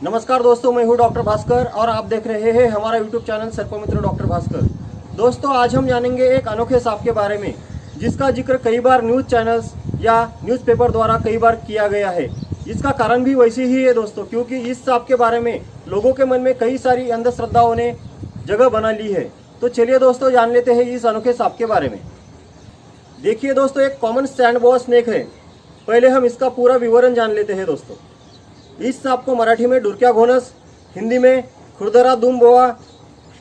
नमस्कार दोस्तों, मैं हूं डॉक्टर भास्कर और आप देख रहे हैं हमारा यूट्यूब चैनल सर्पमित्र डॉक्टर भास्कर। दोस्तों, आज हम जानेंगे एक अनोखे सांप के बारे में जिसका जिक्र कई बार न्यूज़ चैनल्स या न्यूज़पेपर द्वारा कई बार किया गया है। इसका कारण भी वैसे ही है दोस्तों, क्योंकि इस सांप के बारे में लोगों के मन में कई सारी अंधश्रद्धाओं ने जगह बना ली है। तो चलिए दोस्तों, जान लेते हैं इस अनोखे सांप के बारे में। देखिए दोस्तों, एक कॉमन सैंडबॉस स्नेक है। पहले हम इसका पूरा विवरण जान लेते हैं दोस्तों। इस सांप को मराठी में डुरक्या घोनस, हिंदी में खुरदरा दुम बोआ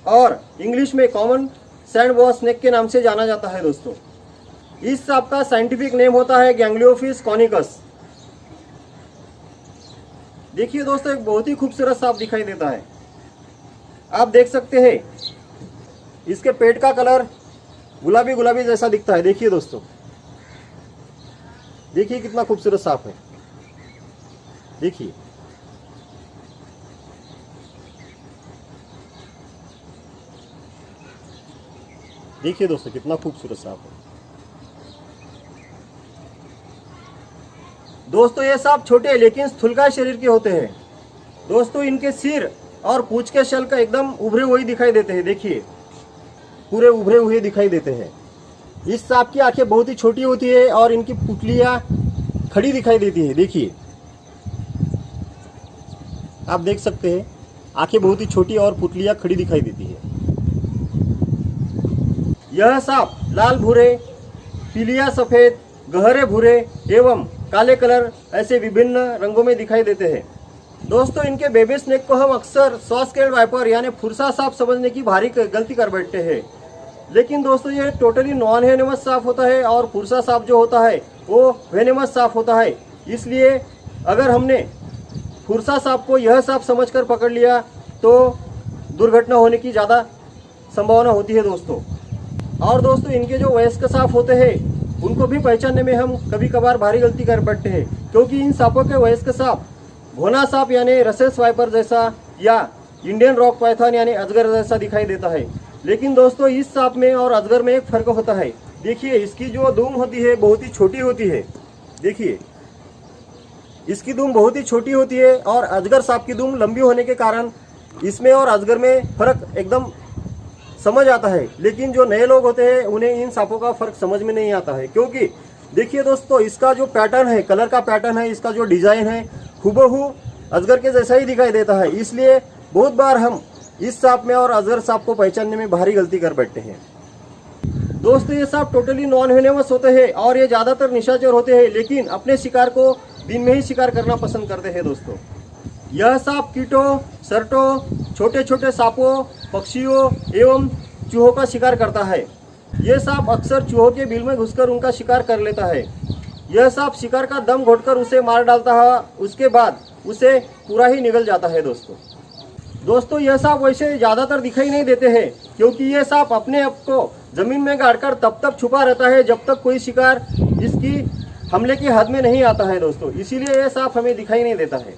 और इंग्लिश में कॉमन सैंडबॉस स्नेक के नाम से जाना जाता है दोस्तों। इस सांप का साइंटिफिक नेम होता है गैंग्लियोफिस कॉनिकस। देखिए दोस्तों, एक बहुत ही खूबसूरत सांप दिखाई देता है। आप देख सकते हैं इसके पेट का कलर गुलाबी गुलाबी जैसा दिखता है। देखिए दोस्तों, देखिए कितना खूबसूरत सांप है। देखिए देखिए दोस्तों, कितना खूबसूरत सांप है। दोस्तों, ये सांप छोटे लेकिन स्थूलकाय शरीर के होते हैं। दोस्तों, इनके सिर और पूंछ के शल का एकदम उभरे हुए दिखाई देते हैं। देखिए, पूरे उभरे हुए दिखाई देते हैं। इस सांप की आंखें बहुत ही छोटी होती है और इनकी पुतलियां खड़ी दिखाई देती है। देखिए, आप देख सकते हैं आंखें बहुत ही छोटी और पुतलियां खड़ी दिखाई देती है। यह सांप लाल भूरे, पीलिया सफेद, गहरे भूरे एवं काले कलर ऐसे विभिन्न रंगों में दिखाई देते हैं। दोस्तों, इनके बेबी स्नेक को हम अक्सर सॉस्केल्ड वाइपर यानी फुरसा सांप समझने की भारी गलती कर बैठते हैं। लेकिन दोस्तों, ये टोटली नॉन वेनेमस सांप होता है और फुरसा सांप जो होता है वो वेनेमस सांप होता है। इसलिए अगर हमने फुरसा सांप को यह सांप समझकर पकड़ लिया तो दुर्घटना होने की ज़्यादा संभावना होती है दोस्तों। और दोस्तों, इनके जो वयस्क सांप होते हैं उनको भी पहचानने में हम कभी कभार भारी गलती कर बैठते हैं, क्योंकि इन सांपों के वयस्क सांप घोना सांप यानी रसेस वाइपर जैसा या इंडियन रॉक पाइथन यानी अजगर जैसा दिखाई देता है। लेकिन दोस्तों, इस सांप में और अजगर में एक फर्क होता है। देखिए, इसकी जो दुम होती है बहुत ही छोटी होती है। देखिए, इसकी दुम बहुत ही छोटी होती है और अजगर सांप की दुम लंबी होने के कारण इसमें और अजगर में फर्क एकदम समझ आता है। लेकिन जो नए लोग होते हैं उन्हें इन सांपों का फर्क समझ में नहीं आता है, क्योंकि देखिए दोस्तों, इसका जो पैटर्न है, कलर का पैटर्न है, इसका जो डिजाइन है हूबहू अजगर के जैसा ही दिखाई देता है। इसलिए बहुत बार हम इस सांप में और अजगर सांप को पहचानने में भारी गलती कर बैठते हैं। दोस्तों, ये सांप टोटली नॉन वेनेमस होते हैं और ये ज्यादातर निशाचर होते हैं, लेकिन अपने शिकार को दिन में ही शिकार करना पसंद करते हैं दोस्तों। यह सांप कीटों, सर्टों, छोटे छोटे सांपों, पक्षियों एवं चूहों का शिकार करता है। यह सांप अक्सर चूहों के बिल में घुसकर उनका शिकार कर लेता है। यह सांप शिकार का दम घोटकर उसे मार डालता है, उसके बाद उसे पूरा ही निगल जाता है दोस्तों, यह सांप वैसे ज्यादातर दिखाई नहीं देते हैं, क्योंकि यह सांप अपने आप को जमीन में गाड़कर तब तक छुपा रहता है जब तक कोई शिकार इसकी हमले की हद में नहीं आता है दोस्तों। इसीलिए यह सांप हमें दिखाई नहीं देता है।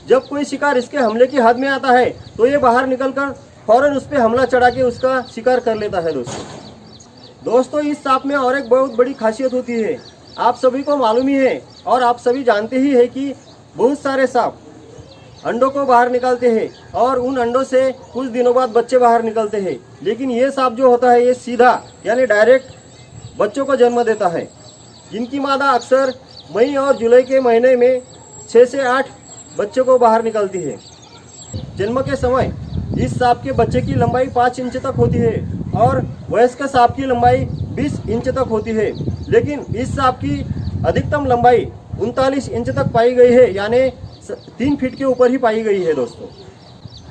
जब कोई शिकार इसके हमले की हद में आता है तो ये बाहर निकलकर फौरन उस पर हमला चढ़ा के उसका शिकार कर लेता है दोस्तों, इस सांप में और एक बहुत बड़ी खासियत होती है। आप सभी को मालूम ही है और आप सभी जानते ही है कि बहुत सारे सांप अंडों को बाहर निकालते हैं और उन अंडों से कुछ दिनों बाद बच्चे बाहर निकलते हैं। लेकिन ये सांप जो होता है ये सीधा यानी डायरेक्ट बच्चों को जन्म देता है। इनकी मादा अक्सर मई और जुलाई के महीने में 6 से 8 बच्चों को बाहर निकलती है। जन्म के समय इस सांप के बच्चे की लंबाई 5 इंच तक होती है और वयस्क सांप की लंबाई 20 इंच तक होती है। लेकिन इस सांप की अधिकतम लंबाई 39 इंच तक पाई गई है, यानी 3 फीट के ऊपर ही पाई गई है दोस्तों।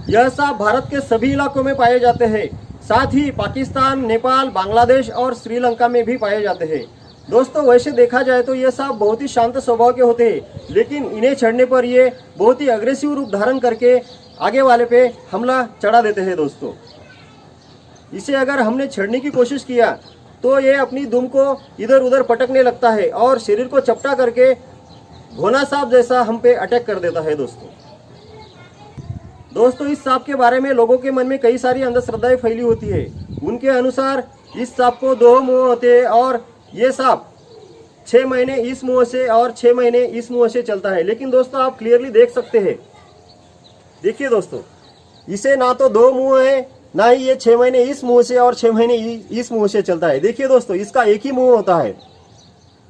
यह सांप भारत के सभी इलाकों में पाए जाते हैं, साथ ही पाकिस्तान, नेपाल, बांग्लादेश और श्रीलंका में भी पाए जाते हैं। दोस्तों, वैसे देखा जाए तो ये सांप बहुत ही शांत स्वभाव के होते हैं, लेकिन इन्हें छेड़ने पर ये बहुत ही अग्रेसिव रूप धारण करके आगे वाले पे हमला चढ़ा देते हैं दोस्तों। इसे अगर हमने छेड़ने की कोशिश किया तो ये अपनी दुम को इधर उधर पटकने लगता है और शरीर को चपटा करके घोना सांप जैसा हम पे अटैक कर देता है दोस्तों, इस सांप के बारे में लोगों के मन में कई सारी अंधश्रद्धाएं फैली होती है। उनके अनुसार इस सांप को 2 मुंह होते हैं और ये सांप 6 महीने इस मुंह से और 6 महीने इस मुंह से चलता है। लेकिन दोस्तों, आप क्लियरली देख सकते हैं देखिए दोस्तों, इसे ना तो 2 मुंह है, ना ही ये 6 महीने इस मुंह से और 6 महीने इस मुंह से चलता है। देखिए दोस्तों, इसका एक ही मुंह होता है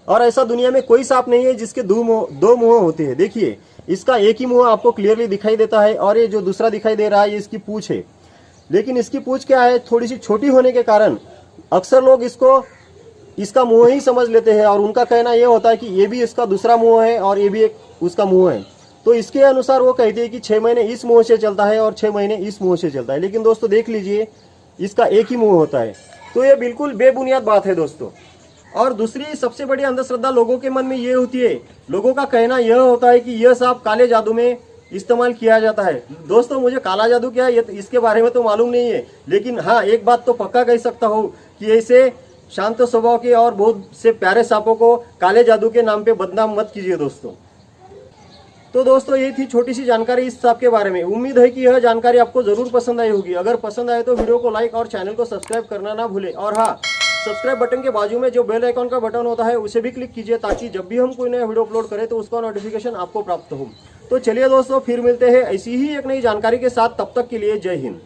और ऐसा दुनिया में कोई सांप नहीं है जिसके 2 मुंह होते हैं। देखिए, इसका एक ही मुंह आपको क्लियरली दिखाई देता है और ये जो दूसरा दिखाई दे रहा है ये इसकी पूंछ है। लेकिन इसकी पूंछ क्या है, थोड़ी सी छोटी होने के कारण अक्सर लोग इसका मुंह ही समझ लेते हैं और उनका कहना यह होता है कि ये भी इसका दूसरा मुंह है और ये भी एक उसका मुंह है। तो इसके अनुसार वो कहते हैं कि 6 महीने इस मुंह से चलता है और 6 महीने इस मुंह से चलता है। लेकिन दोस्तों देख लीजिए, इसका एक ही मुंह होता है। तो ये बिल्कुल बेबुनियाद बात है दोस्तों। और दूसरी सबसे बड़ी अंधश्रद्धा लोगों के मन में ये होती है, लोगों का कहना यह होता है कि यह सांप काले जादू में इस्तेमाल किया जाता है। दोस्तों, मुझे काला जादू क्या है इसके बारे में तो मालूम नहीं है, लेकिन हाँ, एक बात तो पक्का कह सकता हूँ कि ऐसे शांत स्वभाव के और बहुत से प्यारे सांपों को काले जादू के नाम पे बदनाम मत कीजिए दोस्तों। तो दोस्तों, ये थी छोटी सी जानकारी इस सांप के बारे में। उम्मीद है कि यह जानकारी आपको जरूर पसंद आई होगी। अगर पसंद आए तो वीडियो को लाइक और चैनल को सब्सक्राइब करना ना भूलें। और हाँ, सब्सक्राइब बटन के बाजू में जो बेल आइकॉन का बटन होता है उसे भी क्लिक कीजिए, ताकि जब भी हम कोई नया वीडियो अपलोड करें तो उसका नोटिफिकेशन आपको प्राप्त हो। तो चलिए दोस्तों, फिर मिलते हैं ऐसी ही एक नई जानकारी के साथ। तब तक के लिए जय हिंद।